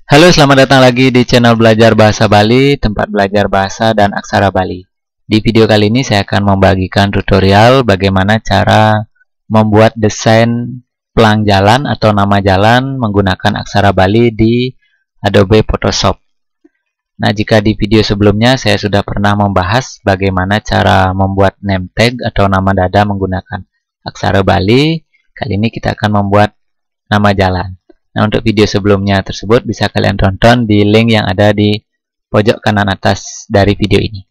Halo, selamat datang lagi di channel Belajar Bahasa Bali, tempat belajar bahasa dan aksara Bali. Di video kali ini saya akan membagikan tutorial bagaimana cara membuat desain pelang jalan atau nama jalan menggunakan aksara Bali di Adobe Photoshop. Nah, jika di video sebelumnya saya sudah pernah membahas bagaimana cara membuat name tag atau nama dada menggunakan aksara Bali, kali ini kita akan membuat nama jalan. Nah, untuk video sebelumnya tersebut bisa kalian tonton di link yang ada di pojok kanan atas dari video ini.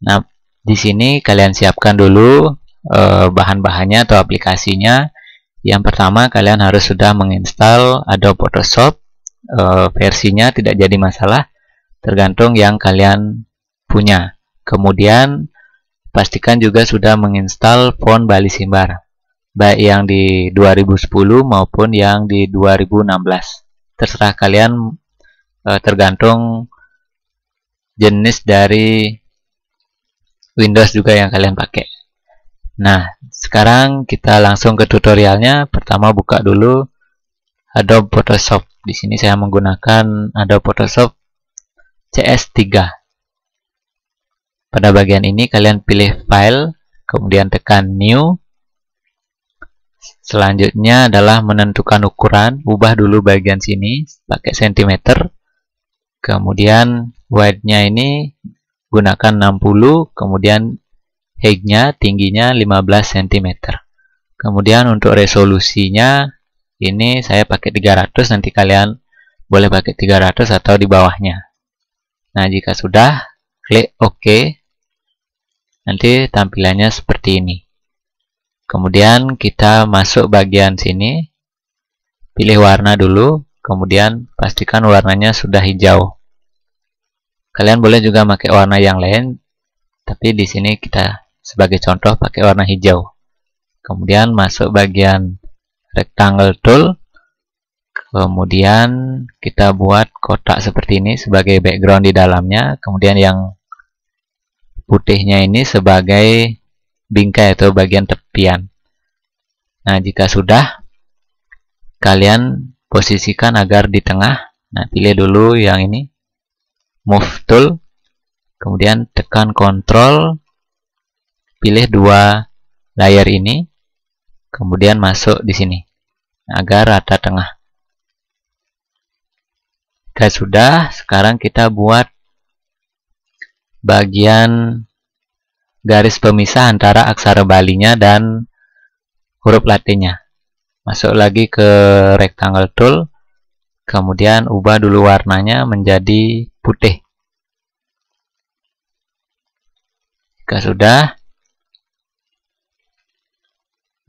Nah, di sini kalian siapkan dulu bahan-bahannya atau aplikasinya. Yang pertama, kalian harus sudah menginstal Adobe Photoshop. Versinya tidak jadi masalah, tergantung yang kalian punya. Kemudian, pastikan juga sudah menginstal font Bali Simbar, baik yang di 2010 maupun yang di 2016. Terserah kalian, tergantung jenis dari Windows juga yang kalian pakai. Nah, sekarang kita langsung ke tutorialnya. Pertama, buka dulu Adobe Photoshop. Di sini saya menggunakan Adobe Photoshop CS3. Pada bagian ini kalian pilih File, kemudian tekan New. Selanjutnya adalah menentukan ukuran. Ubah dulu bagian sini pakai cm. Kemudian width-nya ini gunakan 60, kemudian height-nya tingginya 15 cm. Kemudian untuk resolusinya ini saya pakai 300, nanti kalian boleh pakai 300 atau di bawahnya. Nah, jika sudah, klik OK. Nanti tampilannya seperti ini. Kemudian kita masuk bagian sini, pilih warna dulu, kemudian pastikan warnanya sudah hijau. Kalian boleh juga pakai warna yang lain, tapi di sini kita sebagai contoh pakai warna hijau. Kemudian masuk bagian rectangle tool, kemudian kita buat kotak seperti ini sebagai background di dalamnya, kemudian yang putihnya ini sebagai bingkai atau bagian tepian. Nah, jika sudah, kalian posisikan agar di tengah. Nah, pilih dulu yang ini, move tool, kemudian tekan Ctrl, pilih dua layer ini, kemudian masuk di sini agar rata tengah. Jika sudah, sekarang kita buat bagian garis pemisah antara aksara Balinya dan huruf Latinnya. Masuk lagi ke rectangle tool, kemudian ubah dulu warnanya menjadi putih. Jika sudah,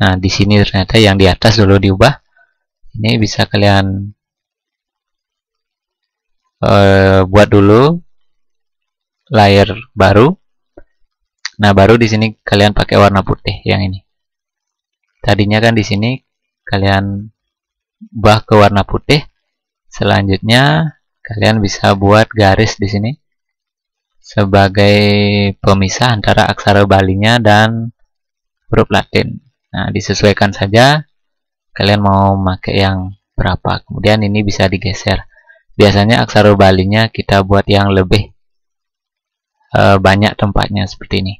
nah di sini ternyata yang di atas dulu diubah. Ini bisa kalian buat dulu layer baru. Nah, baru di sini kalian pakai warna putih yang ini. Tadinya kan di sini kalian ubah ke warna putih. Selanjutnya kalian bisa buat garis di sini sebagai pemisah antara aksara Balinya dan huruf Latin. Nah, disesuaikan saja kalian mau pakai yang berapa. Kemudian ini bisa digeser. Biasanya aksara Balinya kita buat yang lebih banyak tempatnya seperti ini.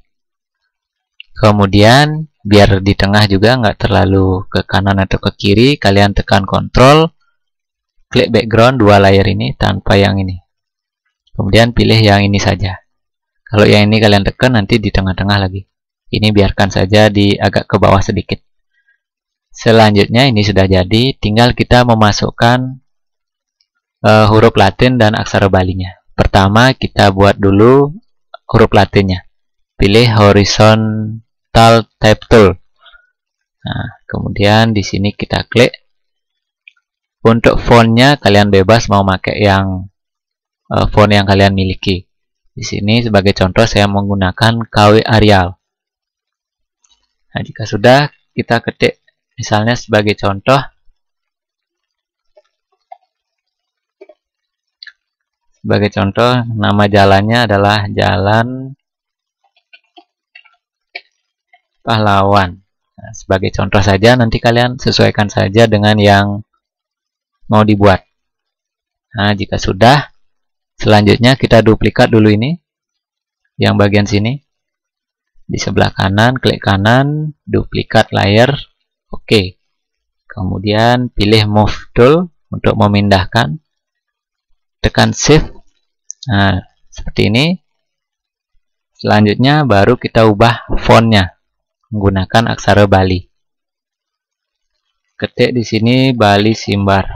Kemudian biar di tengah juga nggak terlalu ke kanan atau ke kiri, kalian tekan Ctrl, klik background dua layer ini tanpa yang ini. Kemudian pilih yang ini saja. Kalau yang ini kalian tekan, nanti di tengah-tengah lagi. Ini biarkan saja di agak ke bawah sedikit. Selanjutnya ini sudah jadi, tinggal kita memasukkan huruf Latin dan aksara Balinya. Pertama kita buat dulu huruf Latinnya. Pilih horizontal type tool. Nah, kemudian di sini kita klik. Untuk fontnya kalian bebas mau pakai yang font yang kalian miliki. Di sini sebagai contoh saya menggunakan KW Arial. Nah, jika sudah, kita ketik misalnya sebagai contoh nama jalannya adalah Jalan Pahlawan. Nah, sebagai contoh saja, nanti kalian sesuaikan saja dengan yang mau dibuat. Nah, jika sudah, selanjutnya kita duplikat dulu ini, yang bagian sini. Di sebelah kanan, klik kanan, duplikat layer, oke. Kemudian pilih Move Tool untuk memindahkan. Tekan Shift. Nah, seperti ini. Selanjutnya baru kita ubah fontnya menggunakan aksara Bali. Ketik di sini Bali Simbar.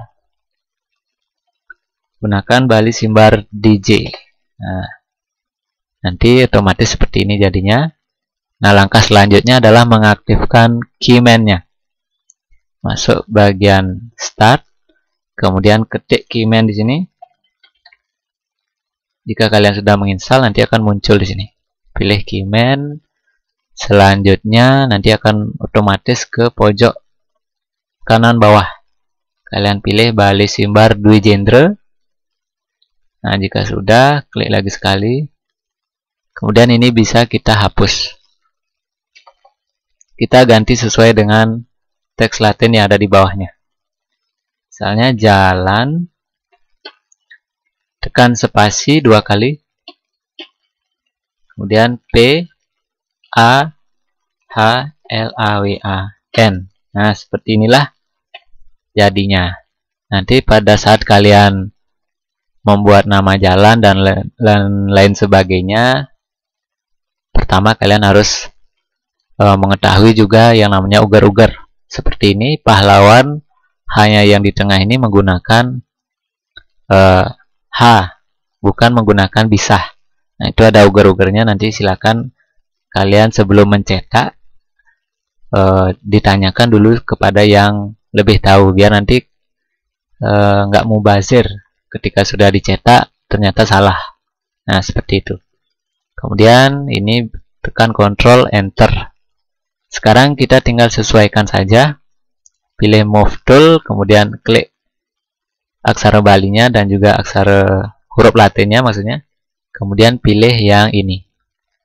Gunakan Bali Simbar DJ. Nah, nanti otomatis seperti ini jadinya. Nah, langkah selanjutnya adalah mengaktifkan keyman-nya. Masuk bagian Start, kemudian ketik keyman di sini. Jika kalian sudah menginstal, nanti akan muncul di sini. Pilih keyman. Selanjutnya nanti akan otomatis ke pojok kanan bawah. Kalian pilih Bali Simbar Dwi Genre. Nah, jika sudah, klik lagi sekali. Kemudian ini bisa kita hapus. Kita ganti sesuai dengan teks Latin yang ada di bawahnya. Misalnya jalan, tekan spasi 2 kali. Kemudian P A H L A W A N. Nah, seperti inilah jadinya. Nanti pada saat kalian membuat nama jalan dan lain sebagainya, pertama kalian harus mengetahui juga yang namanya ugar-ugar. Seperti ini, pahlawan hanya yang di tengah ini menggunakan H, bukan menggunakan bisah. Nah, itu ada ugar-ugarnya. Nanti silakan kalian sebelum mencetak ditanyakan dulu kepada yang lebih tahu, biar nanti nggak mubazir ketika sudah dicetak ternyata salah. Nah, seperti itu. Kemudian ini tekan Ctrl Enter. Sekarang kita tinggal sesuaikan saja. Pilih Move Tool, kemudian klik aksara Balinya dan juga aksara huruf Latinnya maksudnya. Kemudian pilih yang ini,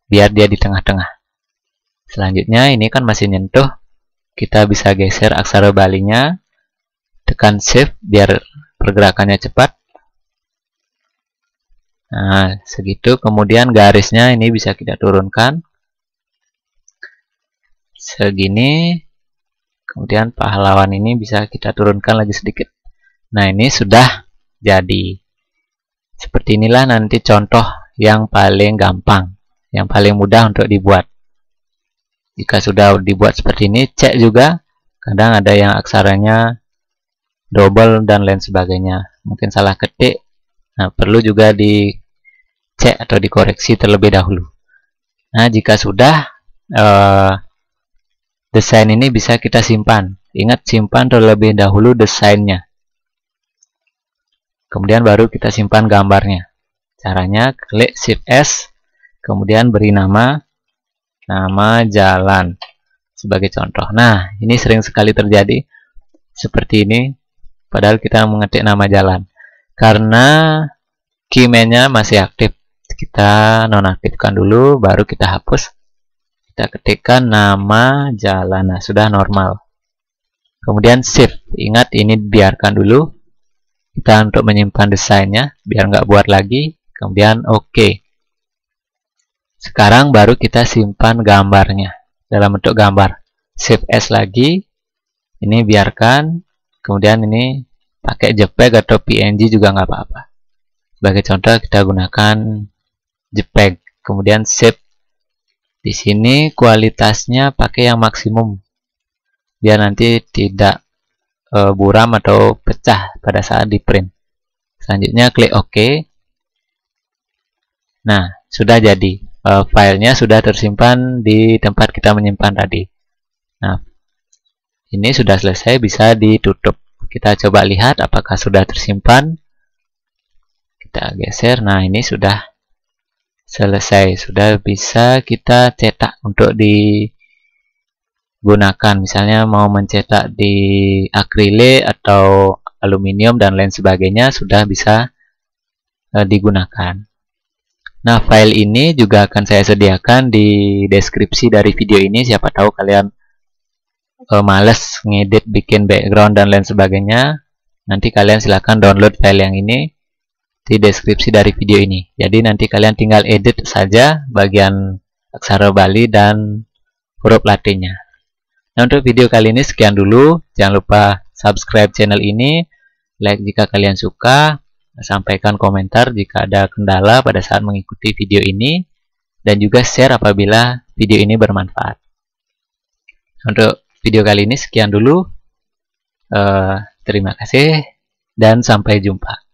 biar dia di tengah-tengah. Selanjutnya ini kan masih nyentuh. Kita bisa geser aksara Balinya. Tekan Shift biar pergerakannya cepat. Nah, segitu. Kemudian garisnya ini bisa kita turunkan segini. Kemudian pahlawan ini bisa kita turunkan lagi sedikit. Nah, ini sudah jadi. Seperti inilah nanti contoh yang paling gampang, yang paling mudah untuk dibuat. Jika sudah dibuat seperti ini, cek juga. Kadang ada yang aksaranya double dan lain sebagainya. Mungkin salah ketik. Nah, perlu juga dicek atau dikoreksi terlebih dahulu. Nah, jika sudah, desain ini bisa kita simpan. Ingat, simpan terlebih dahulu desainnya. Kemudian baru kita simpan gambarnya. Caranya klik Shift S, kemudian beri nama jalan sebagai contoh. Nah, ini sering sekali terjadi seperti ini, padahal kita mengetik nama jalan. Karena keyman-nya masih aktif, kita nonaktifkan dulu, baru kita hapus. Kita ketikkan nama jalan. Nah, sudah normal. Kemudian Shift. Ingat, ini biarkan dulu. Kita untuk menyimpan desainnya, biar nggak buat lagi. Kemudian OK. Sekarang baru kita simpan gambarnya dalam bentuk gambar. Shift S lagi. Ini biarkan. Kemudian ini pakai JPEG atau PNG juga nggak apa-apa. Sebagai contoh kita gunakan JPEG. Kemudian Shift. Di sini kualitasnya pakai yang maksimum, biar nanti tidak buram atau pecah pada saat di print. Selanjutnya klik OK. Nah, sudah jadi. Filenya sudah tersimpan di tempat kita menyimpan tadi. Nah, ini sudah selesai, bisa ditutup. Kita coba lihat apakah sudah tersimpan. Kita geser. Nah, ini sudah selesai, sudah bisa kita cetak untuk digunakan. Misalnya mau mencetak di akrilik atau aluminium dan lain sebagainya, sudah bisa digunakan. Nah, file ini juga akan saya sediakan di deskripsi dari video ini. Siapa tahu kalian males ngedit, bikin background dan lain sebagainya. Nanti kalian silahkan download file yang ini. di deskripsi dari video ini. Jadi nanti kalian tinggal edit saja bagian aksara Bali dan huruf Latinnya. Nah, untuk video kali ini sekian dulu. Jangan lupa subscribe channel ini, like jika kalian suka, sampaikan komentar jika ada kendala pada saat mengikuti video ini, dan juga share apabila video ini bermanfaat. Untuk video kali ini sekian dulu. Terima kasih dan sampai jumpa.